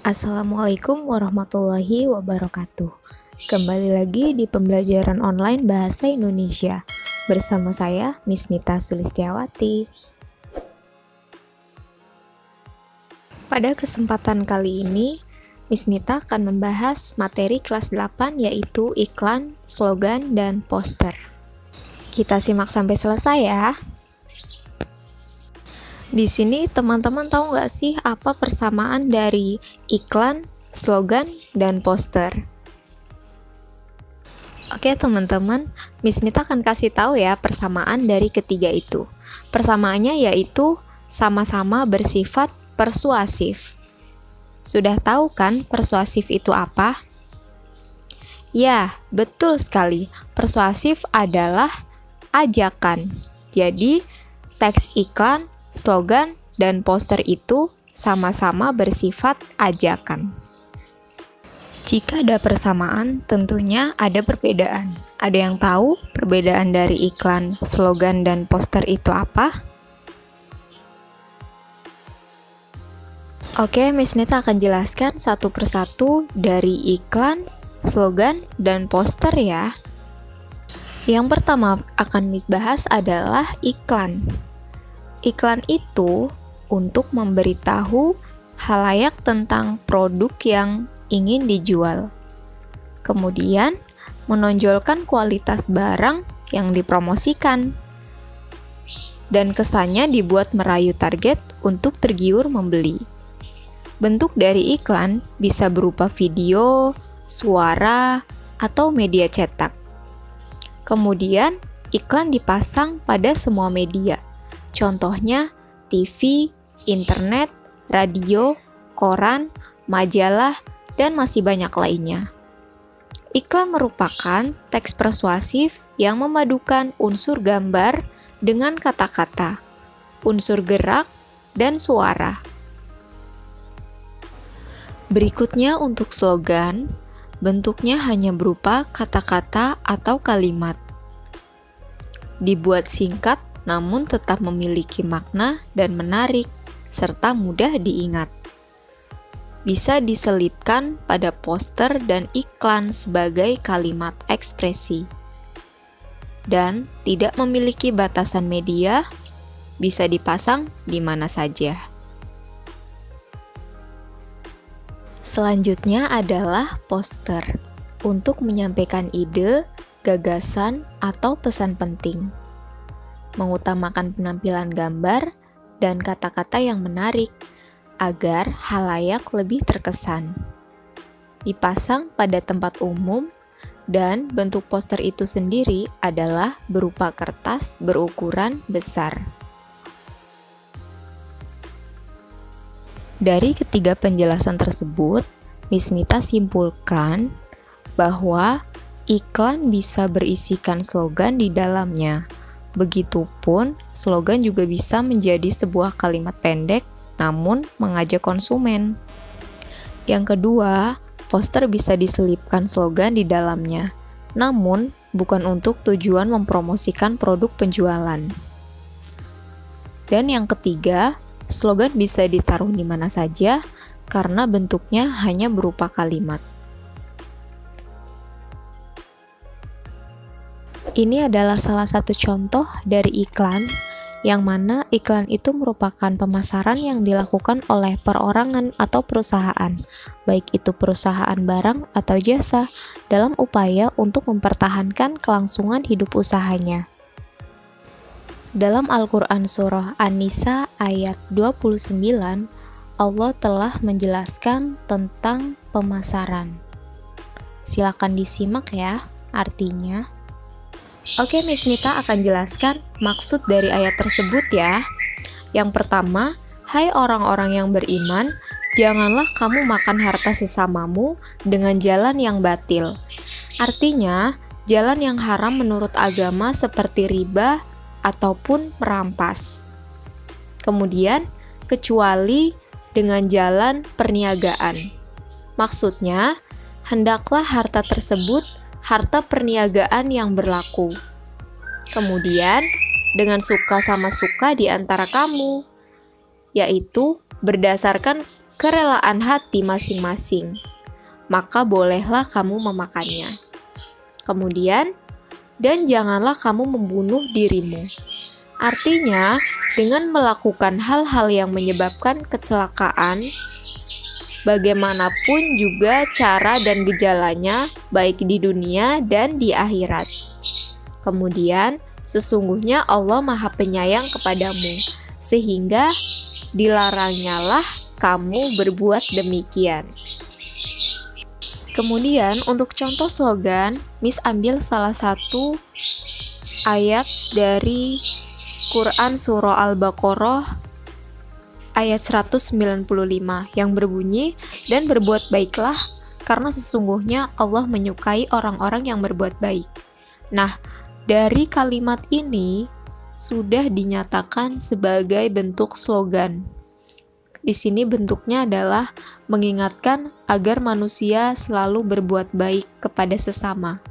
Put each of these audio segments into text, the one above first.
Assalamualaikum warahmatullahi wabarakatuh. Kembali lagi di pembelajaran online Bahasa Indonesia bersama saya, Miss Nita Sulistiawati. Pada kesempatan kali ini, Miss Nita akan membahas materi kelas 8 yaitu iklan, slogan, dan poster. Kita simak sampai selesai ya. Di sini teman-teman tahu nggak sih apa persamaan dari iklan, slogan, dan poster? Oke teman-teman, Miss Nita akan kasih tahu ya persamaan dari ketiga itu. Persamaannya yaitu sama-sama bersifat persuasif. Sudah tahu kan persuasif itu apa? Ya, betul sekali. Persuasif adalah ajakan. Jadi, teks iklan, slogan, dan poster itu sama-sama bersifat ajakan. Jika ada persamaan, tentunya ada perbedaan. Ada yang tahu perbedaan dari iklan, slogan, dan poster itu apa? Oke, Miss Nita akan jelaskan satu persatu dari iklan, slogan, dan poster ya. Yang pertama akan Miss bahas adalah iklan. Iklan itu untuk memberitahu khalayak tentang produk yang ingin dijual. Kemudian, menonjolkan kualitas barang yang dipromosikan. Dan kesannya dibuat merayu target untuk tergiur membeli. Bentuk dari iklan bisa berupa video, suara, atau media cetak. Kemudian, iklan dipasang pada semua media. Contohnya TV, internet, radio, koran, majalah, dan masih banyak lainnya. Iklan merupakan teks persuasif yang memadukan unsur gambar dengan kata-kata, unsur gerak, dan suara. Berikutnya untuk slogan, bentuknya hanya berupa kata-kata atau kalimat. Dibuat singkat namun tetap memiliki makna dan menarik, serta mudah diingat. Bisa diselipkan pada poster dan iklan sebagai kalimat ekspresi. Dan tidak memiliki batasan media, bisa dipasang di mana saja. Selanjutnya adalah poster, untuk menyampaikan ide, gagasan, atau pesan penting. Mengutamakan penampilan gambar dan kata-kata yang menarik agar khalayak lebih terkesan. Dipasang pada tempat umum dan bentuk poster itu sendiri adalah berupa kertas berukuran besar. Dari ketiga penjelasan tersebut, Miss Nita simpulkan bahwa iklan bisa berisikan slogan di dalamnya. Begitupun, slogan juga bisa menjadi sebuah kalimat pendek namun mengajak konsumen. Yang kedua, poster bisa diselipkan slogan di dalamnya, namun bukan untuk tujuan mempromosikan produk penjualan. Dan yang ketiga, slogan bisa ditaruh di mana saja karena bentuknya hanya berupa kalimat. Ini adalah salah satu contoh dari iklan, yang mana iklan itu merupakan pemasaran yang dilakukan oleh perorangan atau perusahaan, baik itu perusahaan barang atau jasa, dalam upaya untuk mempertahankan kelangsungan hidup usahanya. Dalam Al-Quran Surah An-Nisa ayat 29, Allah telah menjelaskan tentang pemasaran. Silakan disimak ya, artinya. Oke, Miss Nita akan jelaskan maksud dari ayat tersebut ya. Yang pertama, hai orang-orang yang beriman, janganlah kamu makan harta sesamamu dengan jalan yang batil. Artinya, jalan yang haram menurut agama seperti riba ataupun merampas. Kemudian, kecuali dengan jalan perniagaan. Maksudnya, hendaklah harta tersebut harta perniagaan yang berlaku. Kemudian, dengan suka sama suka di antara kamu, yaitu berdasarkan kerelaan hati masing-masing, maka bolehlah kamu memakannya. Kemudian, dan janganlah kamu membunuh dirimu. Artinya, dengan melakukan hal-hal yang menyebabkan kecelakaan, bagaimanapun juga cara dan gejalanya, baik di dunia dan di akhirat. Kemudian, sesungguhnya Allah Maha Penyayang kepadamu, sehingga dilarangnyalah kamu berbuat demikian. Kemudian, untuk contoh slogan, Miss ambil salah satu ayat dari Quran Surah Al-Baqarah ayat 195 yang berbunyi, dan berbuat baiklah karena sesungguhnya Allah menyukai orang-orang yang berbuat baik. Nah, dari kalimat ini sudah dinyatakan sebagai bentuk slogan. Di sini bentuknya adalah mengingatkan agar manusia selalu berbuat baik kepada sesama.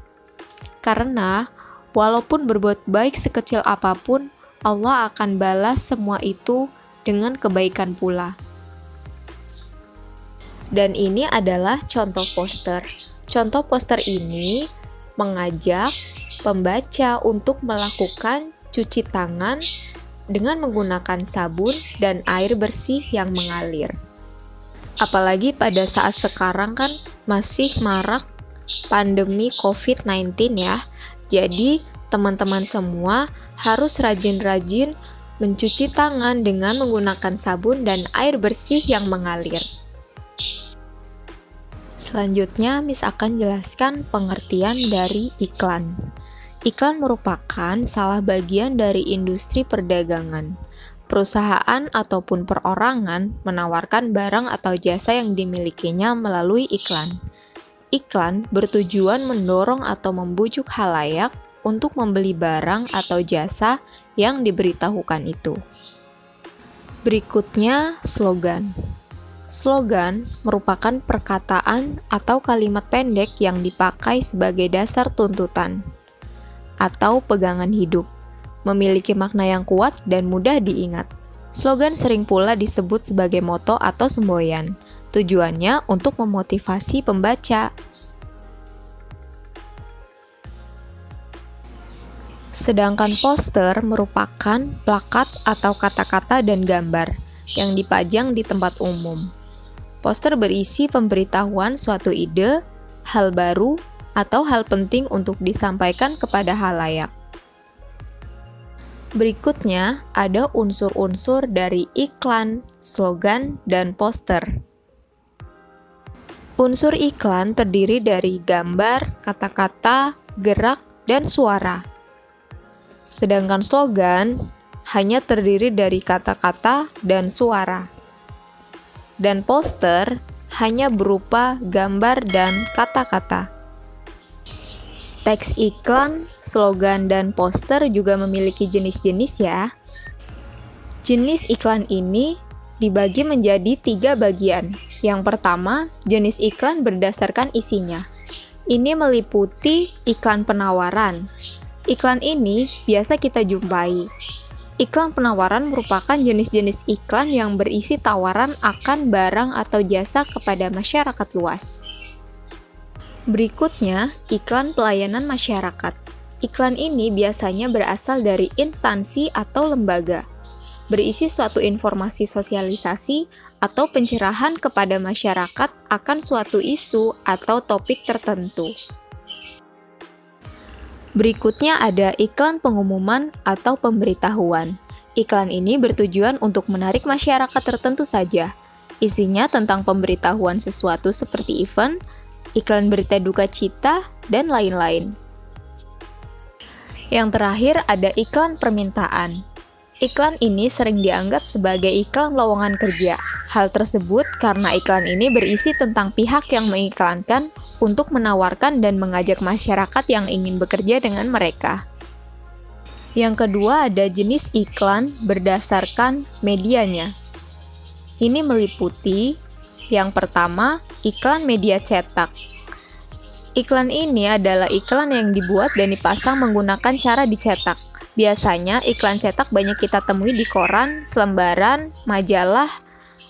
Karena walaupun berbuat baik sekecil apapun, Allah akan balas semua itu dengan kebaikan pula. Dan ini adalah contoh poster. Contoh poster ini mengajak pembaca untuk melakukan cuci tangan dengan menggunakan sabun dan air bersih yang mengalir. Apalagi pada saat sekarang kan masih marak pandemi COVID-19 ya. Jadi teman-teman semua harus rajin-rajin mencuci tangan dengan menggunakan sabun dan air bersih yang mengalir. Selanjutnya, Miss akan jelaskan pengertian dari iklan. Iklan merupakan salah bagian dari industri perdagangan. Perusahaan ataupun perorangan menawarkan barang atau jasa yang dimilikinya melalui iklan. Iklan bertujuan mendorong atau membujuk khalayak untuk membeli barang atau jasa yang diberitahukan itu. Berikutnya, slogan. Slogan merupakan perkataan atau kalimat pendek yang dipakai sebagai dasar tuntutan atau pegangan hidup, memiliki makna yang kuat dan mudah diingat. Slogan sering pula disebut sebagai moto atau semboyan. Tujuannya untuk memotivasi pembaca. Sedangkan poster merupakan plakat atau kata-kata dan gambar yang dipajang di tempat umum. Poster berisi pemberitahuan suatu ide, hal baru, atau hal penting untuk disampaikan kepada khalayak. Berikutnya, ada unsur-unsur dari iklan, slogan, dan poster. Unsur iklan terdiri dari gambar, kata-kata, gerak, dan suara. Sedangkan slogan hanya terdiri dari kata-kata dan suara. Dan poster hanya berupa gambar dan kata-kata. Teks iklan, slogan, dan poster juga memiliki jenis-jenis ya. Jenis iklan ini dibagi menjadi 3 bagian. Yang pertama, jenis iklan berdasarkan isinya. Ini meliputi iklan penawaran. Iklan ini biasa kita jumpai. Iklan penawaran merupakan jenis-jenis iklan yang berisi tawaran akan barang atau jasa kepada masyarakat luas. Berikutnya, iklan pelayanan masyarakat. Iklan ini biasanya berasal dari instansi atau lembaga, berisi suatu informasi sosialisasi atau pencerahan kepada masyarakat akan suatu isu atau topik tertentu. Berikutnya ada iklan pengumuman atau pemberitahuan. Iklan ini bertujuan untuk menarik masyarakat tertentu saja. Isinya tentang pemberitahuan sesuatu seperti event, iklan berita duka cita, dan lain-lain. Yang terakhir ada iklan permintaan. Iklan ini sering dianggap sebagai iklan lowongan kerja. Hal tersebut karena iklan ini berisi tentang pihak yang mengiklankan untuk menawarkan dan mengajak masyarakat yang ingin bekerja dengan mereka. Yang kedua ada jenis iklan berdasarkan medianya. Ini meliputi yang pertama, iklan media cetak. Iklan ini adalah iklan yang dibuat dan dipasang menggunakan cara dicetak. Biasanya iklan cetak banyak kita temui di koran, selembaran, majalah,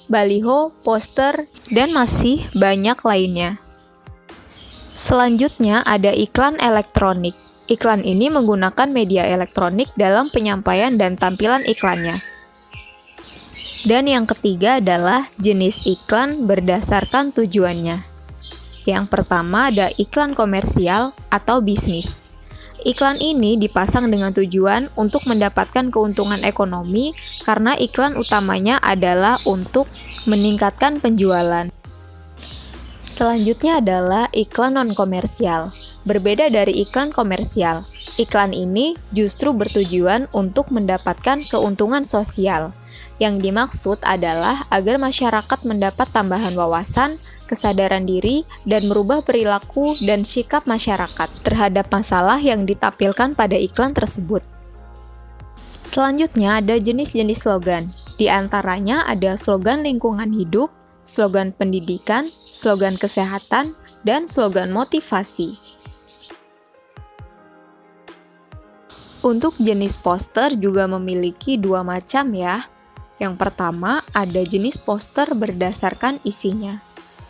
baliho, poster, dan masih banyak lainnya. Selanjutnya ada iklan elektronik. Iklan ini menggunakan media elektronik dalam penyampaian dan tampilan iklannya. Dan yang ketiga adalah jenis iklan berdasarkan tujuannya. Yang pertama ada iklan komersial atau bisnis. Iklan ini dipasang dengan tujuan untuk mendapatkan keuntungan ekonomi karena iklan utamanya adalah untuk meningkatkan penjualan. Selanjutnya adalah iklan non-komersial. Berbeda dari iklan komersial, iklan ini justru bertujuan untuk mendapatkan keuntungan sosial. Yang dimaksud adalah agar masyarakat mendapat tambahan wawasan, kesadaran diri, dan merubah perilaku dan sikap masyarakat terhadap masalah yang ditampilkan pada iklan tersebut. Selanjutnya ada jenis-jenis slogan. Di antaranya ada slogan lingkungan hidup, slogan pendidikan, slogan kesehatan, dan slogan motivasi. Untuk jenis poster juga memiliki dua macam ya. Yang pertama ada jenis poster berdasarkan isinya.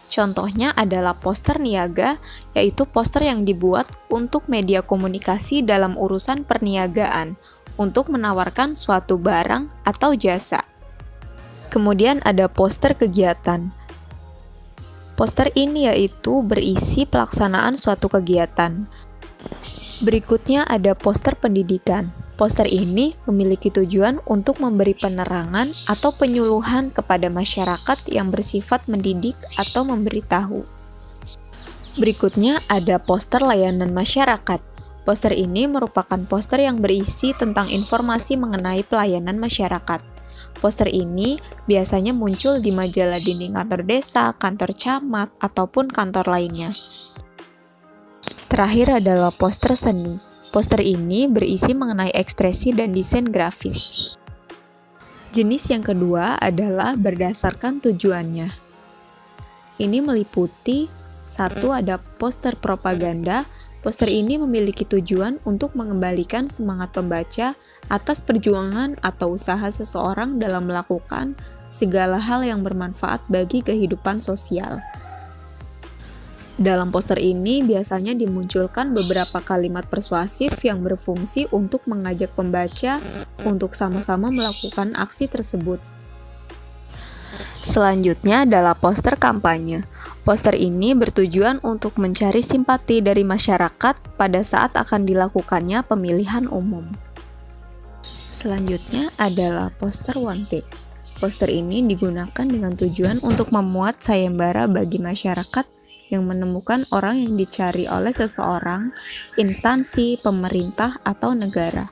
Contohnya adalah poster niaga, yaitu poster yang dibuat untuk media komunikasi dalam urusan perniagaan, untuk menawarkan suatu barang atau jasa. Kemudian ada poster kegiatan. Poster ini yaitu berisi pelaksanaan suatu kegiatan. Berikutnya ada poster pendidikan. Poster ini memiliki tujuan untuk memberi penerangan atau penyuluhan kepada masyarakat yang bersifat mendidik atau memberitahu. Berikutnya ada poster layanan masyarakat. Poster ini merupakan poster yang berisi tentang informasi mengenai pelayanan masyarakat. Poster ini biasanya muncul di majalah dinding kantor desa, kantor camat, ataupun kantor lainnya. Terakhir adalah poster seni. Poster ini berisi mengenai ekspresi dan desain grafis. Jenis yang kedua adalah berdasarkan tujuannya. Ini meliputi satu ada poster propaganda. Poster ini memiliki tujuan untuk mengembalikan semangat pembaca atas perjuangan atau usaha seseorang dalam melakukan segala hal yang bermanfaat bagi kehidupan sosial. Dalam poster ini biasanya dimunculkan beberapa kalimat persuasif yang berfungsi untuk mengajak pembaca untuk sama-sama melakukan aksi tersebut. Selanjutnya adalah poster kampanye. Poster ini bertujuan untuk mencari simpati dari masyarakat pada saat akan dilakukannya pemilihan umum. Selanjutnya adalah poster wanted. Poster ini digunakan dengan tujuan untuk memuat sayembara bagi masyarakat yang menemukan orang yang dicari oleh seseorang, instansi, pemerintah, atau negara.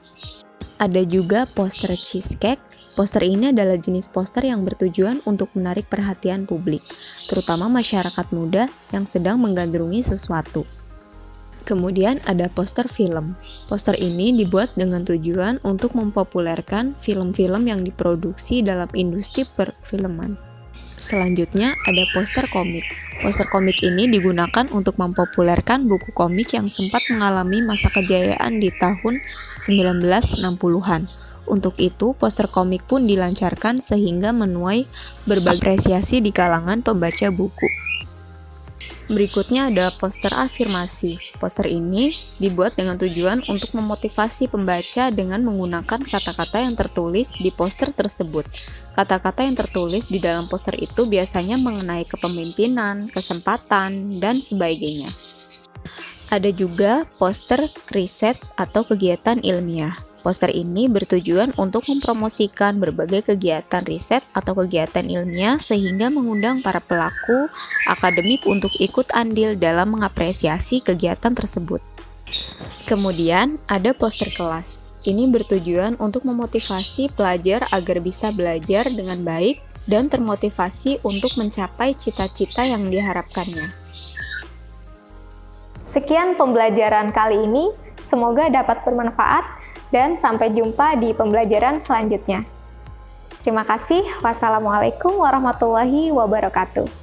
Ada juga poster cheesecake. Poster ini adalah jenis poster yang bertujuan untuk menarik perhatian publik, terutama masyarakat muda yang sedang menggandrungi sesuatu. Kemudian ada poster film. Poster ini dibuat dengan tujuan untuk mempopulerkan film-film yang diproduksi dalam industri perfilman. Selanjutnya ada poster komik. Poster komik ini digunakan untuk mempopulerkan buku komik yang sempat mengalami masa kejayaan di tahun 1960-an. Untuk itu, poster komik pun dilancarkan sehingga menuai berbagai apresiasi di kalangan pembaca buku. Berikutnya ada poster afirmasi. Poster ini dibuat dengan tujuan untuk memotivasi pembaca dengan menggunakan kata-kata yang tertulis di poster tersebut. Kata-kata yang tertulis di dalam poster itu biasanya mengenai kepemimpinan, kesempatan, dan sebagainya. Ada juga poster riset atau kegiatan ilmiah. Poster ini bertujuan untuk mempromosikan berbagai kegiatan riset atau kegiatan ilmiah sehingga mengundang para pelaku akademik untuk ikut andil dalam mengapresiasi kegiatan tersebut. Kemudian ada poster kelas. Ini bertujuan untuk memotivasi pelajar agar bisa belajar dengan baik dan termotivasi untuk mencapai cita-cita yang diharapkannya. Sekian pembelajaran kali ini, semoga dapat bermanfaat dan sampai jumpa di pembelajaran selanjutnya. Terima kasih. Wassalamualaikum warahmatullahi wabarakatuh.